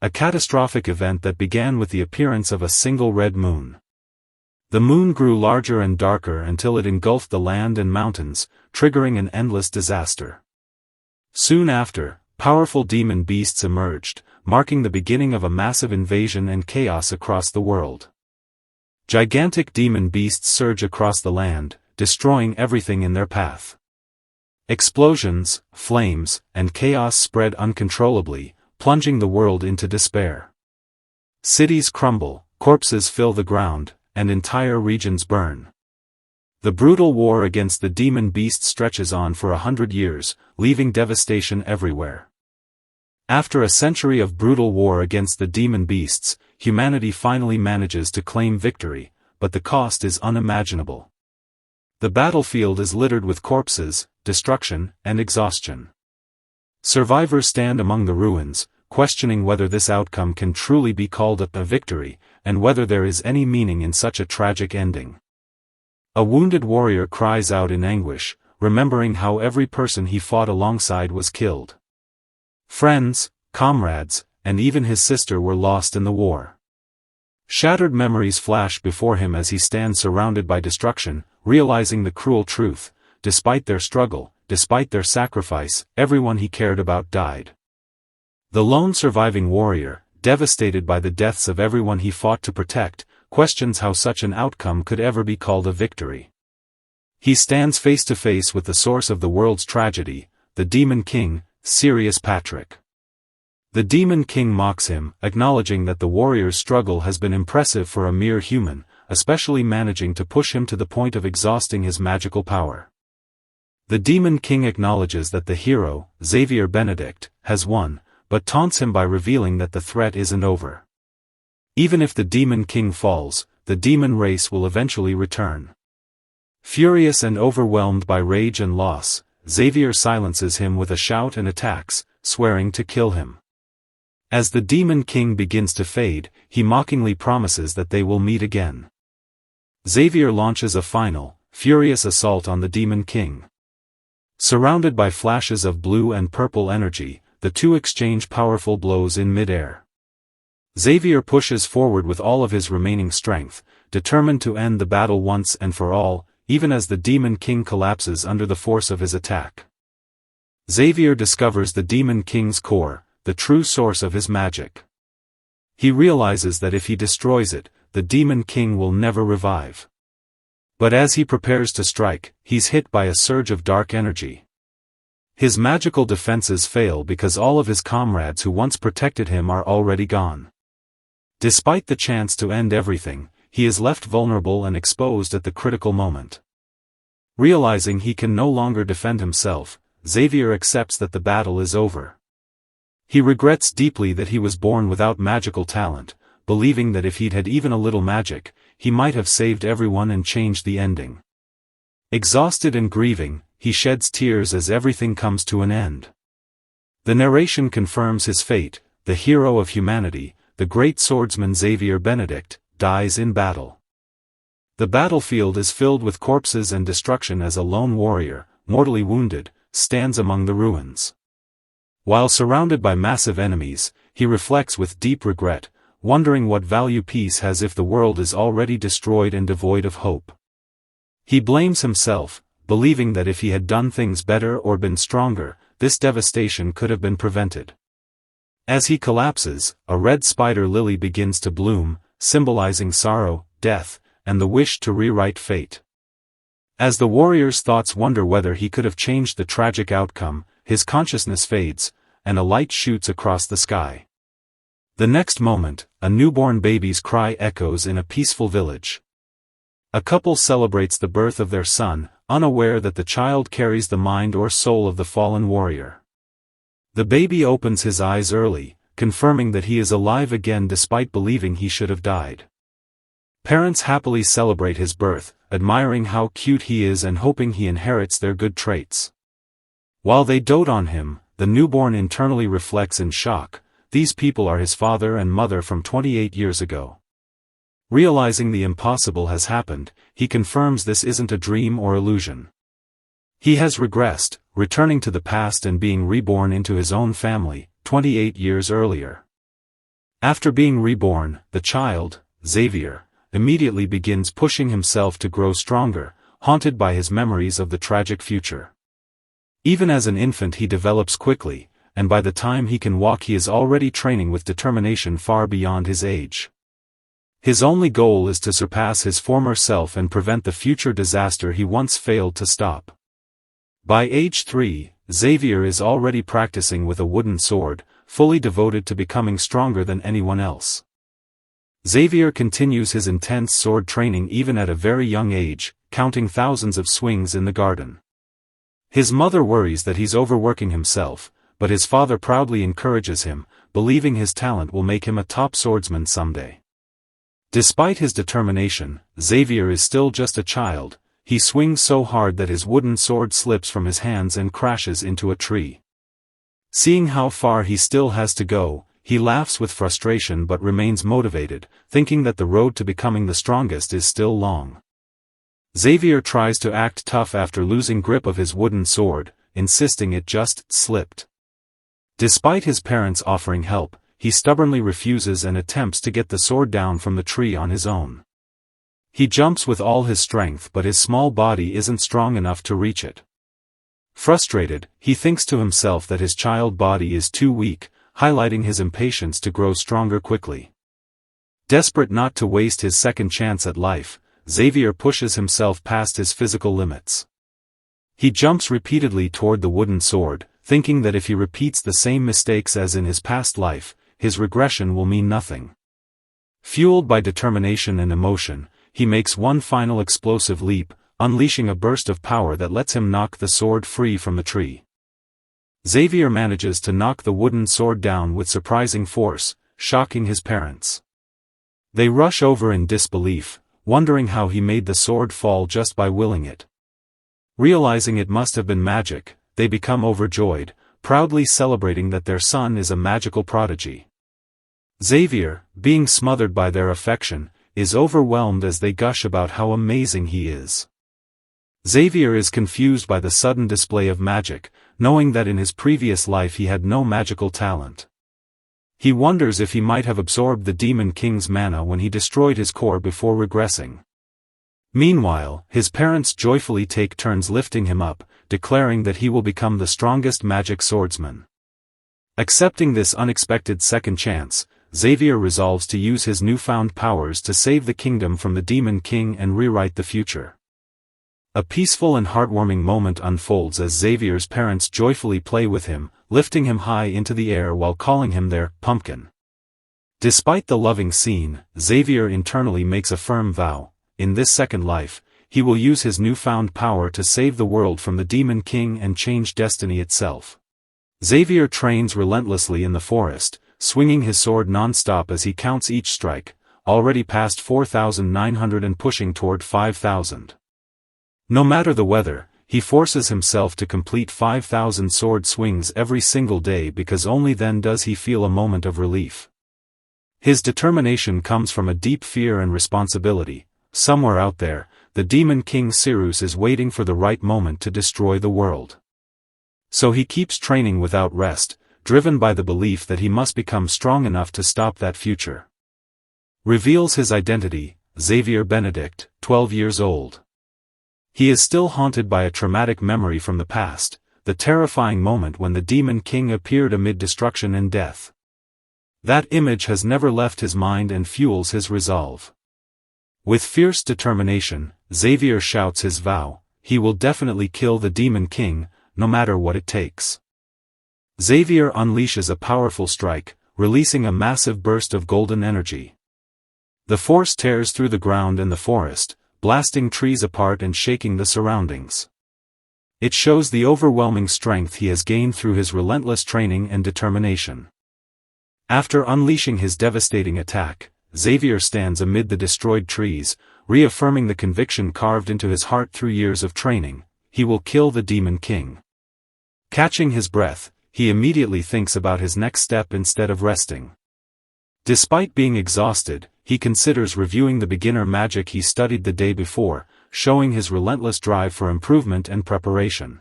A catastrophic event that began with the appearance of a single red moon. The moon grew larger and darker until it engulfed the land and mountains, triggering an endless disaster. Soon after, powerful demon beasts emerged, marking the beginning of a massive invasion and chaos across the world. Gigantic demon beasts surge across the land, destroying everything in their path. Explosions, flames, and chaos spread uncontrollably, plunging the world into despair. Cities crumble, corpses fill the ground, and entire regions burn. The brutal war against the demon beast stretches on for 100 years, leaving devastation everywhere. After a century of brutal war against the demon beasts, humanity finally manages to claim victory, but the cost is unimaginable. The battlefield is littered with corpses, destruction, and exhaustion. Survivors stand among the ruins, questioning whether this outcome can truly be called a victory, and whether there is any meaning in such a tragic ending. A wounded warrior cries out in anguish, remembering how every person he fought alongside was killed. Friends, comrades, and even his sister were lost in the war. Shattered memories flash before him as he stands surrounded by destruction, realizing the cruel truth: despite their struggle, despite their sacrifice, everyone he cared about died. The lone surviving warrior, devastated by the deaths of everyone he fought to protect, questions how such an outcome could ever be called a victory. He stands face to face with the source of the world's tragedy, the Demon King, Sirius Patrick. The Demon King mocks him, acknowledging that the warrior's struggle has been impressive for a mere human, especially managing to push him to the point of exhausting his magical power. The Demon King acknowledges that the hero, Xavier Benedict, has won, but taunts him by revealing that the threat isn't over. Even if the Demon King falls, the demon race will eventually return. Furious and overwhelmed by rage and loss, Xavier silences him with a shout and attacks, swearing to kill him. As the Demon King begins to fade, he mockingly promises that they will meet again. Xavier launches a final, furious assault on the Demon King. Surrounded by flashes of blue and purple energy, the two exchange powerful blows in mid-air. Xavier pushes forward with all of his remaining strength, determined to end the battle once and for all, even as the Demon King collapses under the force of his attack. Xavier discovers the Demon King's core, the true source of his magic. He realizes that if he destroys it, the Demon King will never revive. But as he prepares to strike, he's hit by a surge of dark energy. His magical defenses fail because all of his comrades who once protected him are already gone. Despite the chance to end everything, he is left vulnerable and exposed at the critical moment. Realizing he can no longer defend himself, Xavier accepts that the battle is over. He regrets deeply that he was born without magical talent, believing that if he'd had even a little magic, he might have saved everyone and changed the ending. Exhausted and grieving, he sheds tears as everything comes to an end. The narration confirms his fate: the hero of humanity, the great swordsman Xavier Benedict, dies in battle. The battlefield is filled with corpses and destruction as a lone warrior, mortally wounded, stands among the ruins. While surrounded by massive enemies, he reflects with deep regret, wondering what value peace has if the world is already destroyed and devoid of hope. He blames himself, believing that if he had done things better or been stronger, this devastation could have been prevented. As he collapses, a red spider lily begins to bloom, symbolizing sorrow, death, and the wish to rewrite fate. As the warrior's thoughts wonder whether he could have changed the tragic outcome, his consciousness fades, and a light shoots across the sky. The next moment, a newborn baby's cry echoes in a peaceful village. A couple celebrates the birth of their son, unaware that the child carries the mind or soul of the fallen warrior. The baby opens his eyes early, confirming that he is alive again despite believing he should have died. Parents happily celebrate his birth, admiring how cute he is and hoping he inherits their good traits. While they dote on him, the newborn internally reflects in shock: these people are his father and mother from 28 years ago. Realizing the impossible has happened, he confirms this isn't a dream or illusion. He has regressed, returning to the past and being reborn into his own family, 28 years earlier. After being reborn, the child, Xavier, immediately begins pushing himself to grow stronger, haunted by his memories of the tragic future. Even as an infant he develops quickly, and by the time he can walk he is already training with determination far beyond his age. His only goal is to surpass his former self and prevent the future disaster he once failed to stop. By age 3, Xavier is already practicing with a wooden sword, fully devoted to becoming stronger than anyone else. Xavier continues his intense sword training even at a very young age, counting thousands of swings in the garden. His mother worries that he's overworking himself, but his father proudly encourages him, believing his talent will make him a top swordsman someday. Despite his determination, Xavier is still just a child. He swings so hard that his wooden sword slips from his hands and crashes into a tree. Seeing how far he still has to go, he laughs with frustration but remains motivated, thinking that the road to becoming the strongest is still long. Xavier tries to act tough after losing grip of his wooden sword, insisting it just slipped. Despite his parents offering help, he stubbornly refuses and attempts to get the sword down from the tree on his own. He jumps with all his strength but his small body isn't strong enough to reach it. Frustrated, he thinks to himself that his child body is too weak, highlighting his impatience to grow stronger quickly. Desperate not to waste his second chance at life, Xavier pushes himself past his physical limits. He jumps repeatedly toward the wooden sword, thinking that if he repeats the same mistakes as in his past life, his regression will mean nothing. Fueled by determination and emotion, he makes one final explosive leap, unleashing a burst of power that lets him knock the sword free from the tree. Xavier manages to knock the wooden sword down with surprising force, shocking his parents. They rush over in disbelief, wondering how he made the sword fall just by willing it. Realizing it must have been magic, they become overjoyed, proudly celebrating that their son is a magical prodigy. Xavier, being smothered by their affection, is overwhelmed as they gush about how amazing he is. Xavier is confused by the sudden display of magic, knowing that in his previous life he had no magical talent. He wonders if he might have absorbed the Demon King's mana when he destroyed his core before regressing. Meanwhile, his parents joyfully take turns lifting him up, declaring that he will become the strongest magic swordsman. Accepting this unexpected second chance, Xavier resolves to use his newfound powers to save the kingdom from the Demon King and rewrite the future. A peaceful and heartwarming moment unfolds as Xavier's parents joyfully play with him, lifting him high into the air while calling him their pumpkin. Despite the loving scene, Xavier internally makes a firm vow: in this second life, he will use his newfound power to save the world from the Demon King and change destiny itself. Xavier trains relentlessly in the forest, swinging his sword non-stop as he counts each strike, already past 4,900 and pushing toward 5,000. No matter the weather, he forces himself to complete 5,000 sword swings every single day because only then does he feel a moment of relief. His determination comes from a deep fear and responsibility. Somewhere out there, the Demon King Sirus is waiting for the right moment to destroy the world. So he keeps training without rest, driven by the belief that he must become strong enough to stop that future. Reveals his identity: Xavier Benedict, 12 years old. He is still haunted by a traumatic memory from the past, the terrifying moment when the Demon King appeared amid destruction and death. That image has never left his mind and fuels his resolve. With fierce determination, Xavier shouts his vow: he will definitely kill the Demon King, no matter what it takes. Xavier unleashes a powerful strike, releasing a massive burst of golden energy. The force tears through the ground and the forest, blasting trees apart and shaking the surroundings. It shows the overwhelming strength he has gained through his relentless training and determination. After unleashing his devastating attack, Xavier stands amid the destroyed trees, reaffirming the conviction carved into his heart through years of training: he will kill the Demon King. Catching his breath, he immediately thinks about his next step instead of resting. Despite being exhausted, he considers reviewing the beginner magic he studied the day before, showing his relentless drive for improvement and preparation.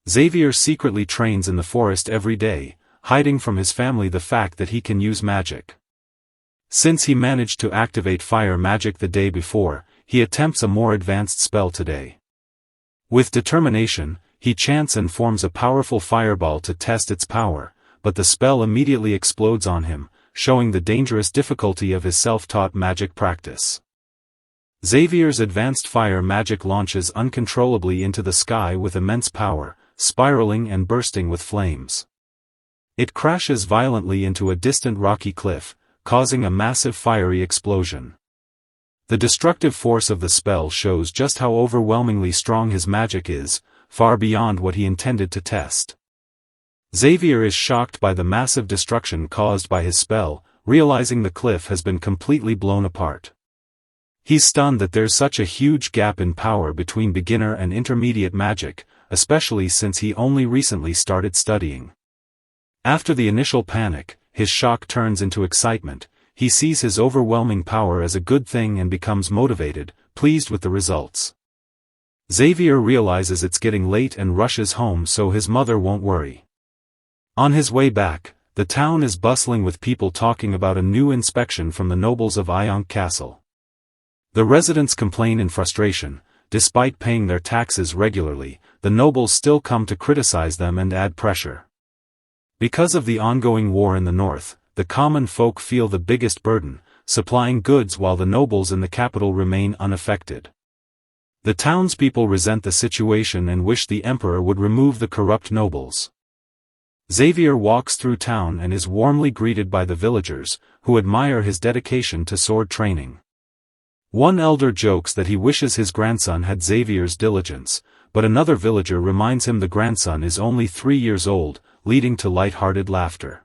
Xavier secretly trains in the forest every day, hiding from his family the fact that he can use magic. Since he managed to activate fire magic the day before, he attempts a more advanced spell today. With determination, he chants and forms a powerful fireball to test its power, but the spell immediately explodes on him, showing the dangerous difficulty of his self-taught magic practice. Xavier's advanced fire magic launches uncontrollably into the sky with immense power, spiraling and bursting with flames. It crashes violently into a distant rocky cliff, causing a massive fiery explosion. The destructive force of the spell shows just how overwhelmingly strong his magic is, far beyond what he intended to test. Xavier is shocked by the massive destruction caused by his spell, realizing the cliff has been completely blown apart. He's stunned that there's such a huge gap in power between beginner and intermediate magic, especially since he only recently started studying. After the initial panic, his shock turns into excitement. He sees his overwhelming power as a good thing and becomes motivated, pleased with the results. Xavier realizes it's getting late and rushes home so his mother won't worry. On his way back, the town is bustling with people talking about a new inspection from the nobles of Ionk Castle. The residents complain in frustration. Despite paying their taxes regularly, the nobles still come to criticize them and add pressure. Because of the ongoing war in the north, the common folk feel the biggest burden, supplying goods while the nobles in the capital remain unaffected. The townspeople resent the situation and wish the emperor would remove the corrupt nobles. Xavier walks through town and is warmly greeted by the villagers, who admire his dedication to sword training. One elder jokes that he wishes his grandson had Xavier's diligence, but another villager reminds him the grandson is only 3 years old, leading to light-hearted laughter.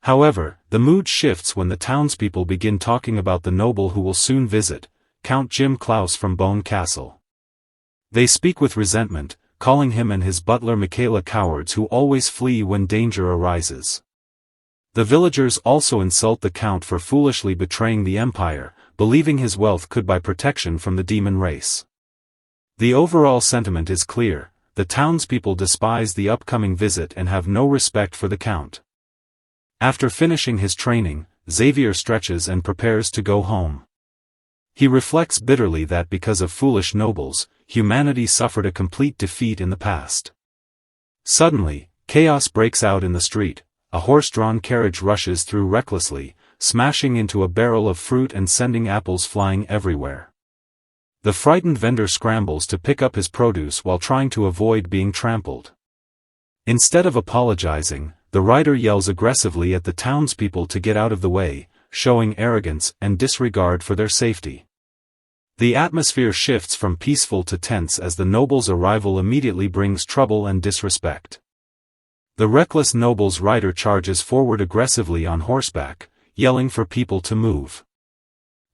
However, the mood shifts when the townspeople begin talking about the noble who will soon visit, Count Jim Klaus from Bone Castle. They speak with resentment, calling him and his butler Michaela cowards who always flee when danger arises. The villagers also insult the count for foolishly betraying the empire, believing his wealth could buy protection from the demon race. The overall sentiment is clear: the townspeople despise the upcoming visit and have no respect for the count. After finishing his training, Xavier stretches and prepares to go home. He reflects bitterly that because of foolish nobles, humanity suffered a complete defeat in the past. Suddenly, chaos breaks out in the street. A horse-drawn carriage rushes through recklessly, smashing into a barrel of fruit and sending apples flying everywhere. The frightened vendor scrambles to pick up his produce while trying to avoid being trampled. Instead of apologizing, the rider yells aggressively at the townspeople to get out of the way, showing arrogance and disregard for their safety. The atmosphere shifts from peaceful to tense as the noble's arrival immediately brings trouble and disrespect. The reckless noble's rider charges forward aggressively on horseback, yelling for people to move.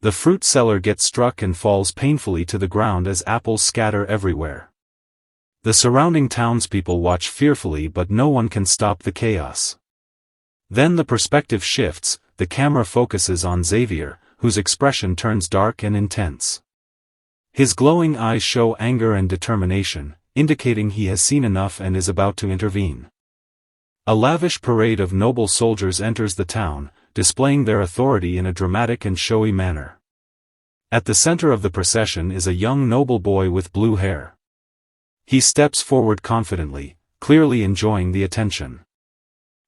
The fruit seller gets struck and falls painfully to the ground as apples scatter everywhere. The surrounding townspeople watch fearfully, but no one can stop the chaos. Then the perspective shifts. The camera focuses on Xavier, whose expression turns dark and intense. His glowing eyes show anger and determination, indicating he has seen enough and is about to intervene. A lavish parade of noble soldiers enters the town, displaying their authority in a dramatic and showy manner. At the center of the procession is a young noble boy with blue hair. He steps forward confidently, clearly enjoying the attention.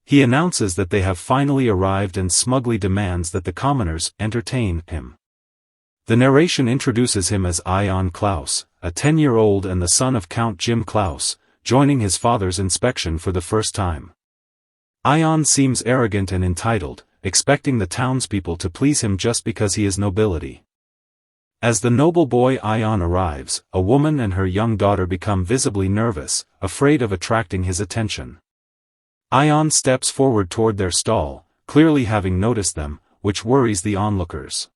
He announces that they have finally arrived and smugly demands that the commoners entertain him. The narration introduces him as Ion Klaus, a 10-year-old and the son of Count Jim Klaus, joining his father's inspection for the first time. Ion seems arrogant and entitled, expecting the townspeople to please him just because he is nobility. As the noble boy Ion arrives, a woman and her young daughter become visibly nervous, afraid of attracting his attention. Ion steps forward toward their stall, clearly having noticed them, which worries the onlookers.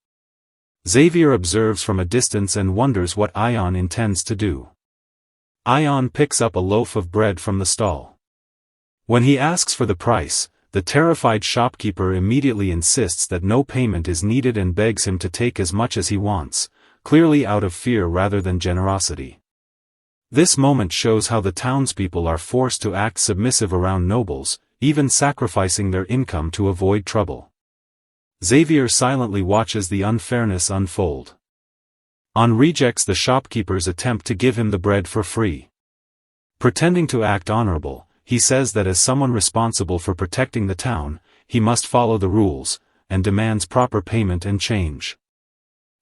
Xavier observes from a distance and wonders what Ion intends to do. Ion picks up a loaf of bread from the stall. When he asks for the price, the terrified shopkeeper immediately insists that no payment is needed and begs him to take as much as he wants, clearly out of fear rather than generosity. This moment shows how the townspeople are forced to act submissive around nobles, even sacrificing their income to avoid trouble. Xavier silently watches the unfairness unfold. On rejects the shopkeeper's attempt to give him the bread for free. Pretending to act honorable, he says that as someone responsible for protecting the town, he must follow the rules, and demands proper payment and change.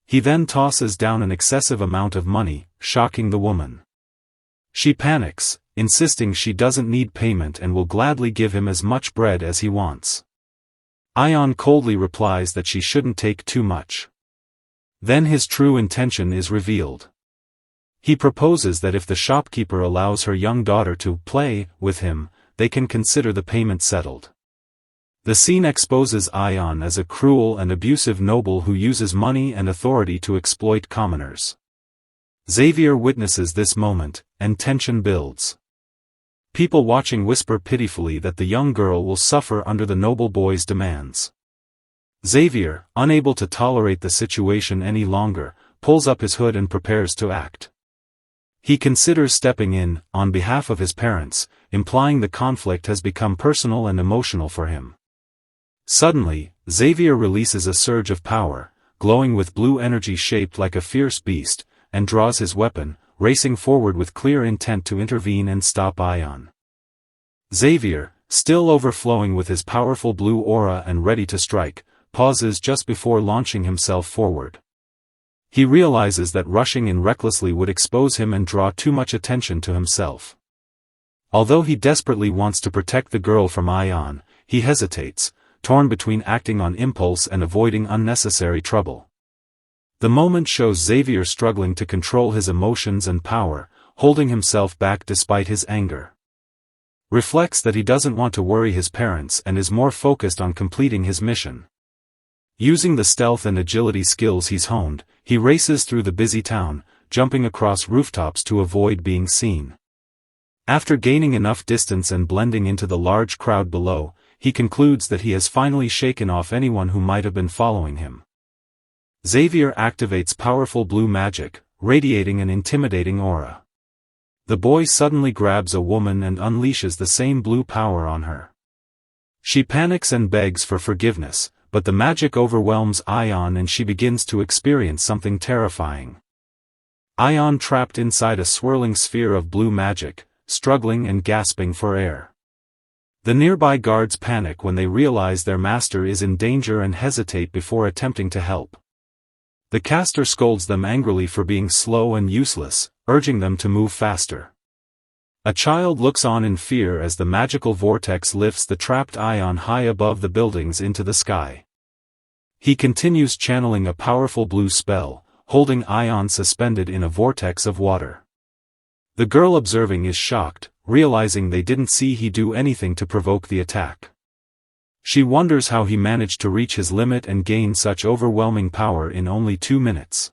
He then tosses down an excessive amount of money, shocking the woman. She panics, insisting she doesn't need payment and will gladly give him as much bread as he wants. Ion coldly replies that she shouldn't take too much. Then his true intention is revealed. He proposes that if the shopkeeper allows her young daughter to play with him, they can consider the payment settled. The scene exposes Ion as a cruel and abusive noble who uses money and authority to exploit commoners. Xavier witnesses this moment, and tension builds. People watching whisper pitifully that the young girl will suffer under the noble boy's demands. Xavier, unable to tolerate the situation any longer, pulls up his hood and prepares to act. He considers stepping in, on behalf of his parents, implying the conflict has become personal and emotional for him. Suddenly, Xavier releases a surge of power, glowing with blue energy shaped like a fierce beast, and draws his weapon, racing forward with clear intent to intervene and stop Ion. Xavier, still overflowing with his powerful blue aura and ready to strike, pauses just before launching himself forward. He realizes that rushing in recklessly would expose him and draw too much attention to himself. Although he desperately wants to protect the girl from Ion, he hesitates, torn between acting on impulse and avoiding unnecessary trouble. The moment shows Xavier struggling to control his emotions and power, holding himself back despite his anger. Reflects that he doesn't want to worry his parents and is more focused on completing his mission. Using the stealth and agility skills he's honed, he races through the busy town, jumping across rooftops to avoid being seen. After gaining enough distance and blending into the large crowd below, he concludes that he has finally shaken off anyone who might have been following him. Xavier activates powerful blue magic, radiating an intimidating aura. The boy suddenly grabs a woman and unleashes the same blue power on her. She panics and begs for forgiveness, but the magic overwhelms Ion and she begins to experience something terrifying. Ion trapped inside a swirling sphere of blue magic, struggling and gasping for air. The nearby guards panic when they realize their master is in danger and hesitate before attempting to help. The caster scolds them angrily for being slow and useless, urging them to move faster. A child looks on in fear as the magical vortex lifts the trapped Ion high above the buildings into the sky. He continues channeling a powerful blue spell, holding Ion suspended in a vortex of water. The girl observing is shocked, realizing they didn't see he do anything to provoke the attack. She wonders how he managed to reach his limit and gain such overwhelming power in only 2 minutes.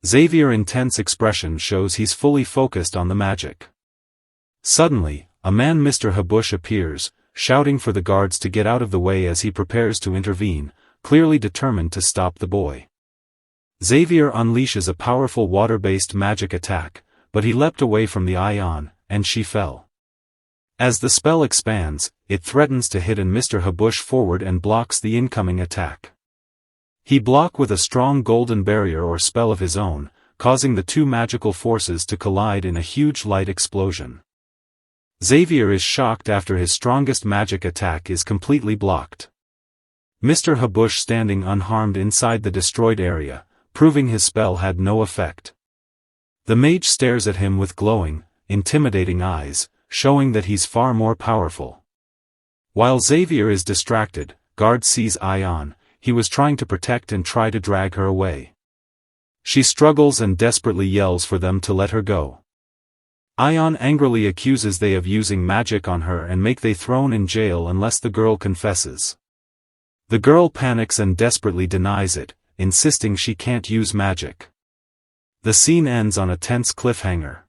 Xavier's intense expression shows he's fully focused on the magic. Suddenly, a man Mr. Habush appears, shouting for the guards to get out of the way as he prepares to intervene, clearly determined to stop the boy. Xavier unleashes a powerful water-based magic attack, but he leapt away from the Ion, and she fell. As the spell expands, it threatens to hit Mr. Habush forward and blocks the incoming attack. He blocks with a strong golden barrier or spell of his own, causing the two magical forces to collide in a huge light explosion. Xavier is shocked after his strongest magic attack is completely blocked. Mr. Habush standing unharmed inside the destroyed area, proving his spell had no effect. The mage stares at him with glowing, intimidating eyes, showing that he's far more powerful. While Xavier is distracted, guard sees Ion. He was trying to protect and try to drag her away. She struggles and desperately yells for them to let her go. Ion angrily accuses they of using magic on her and make they thrown in jail unless the girl confesses. The girl panics and desperately denies it, insisting she can't use magic. The scene ends on a tense cliffhanger.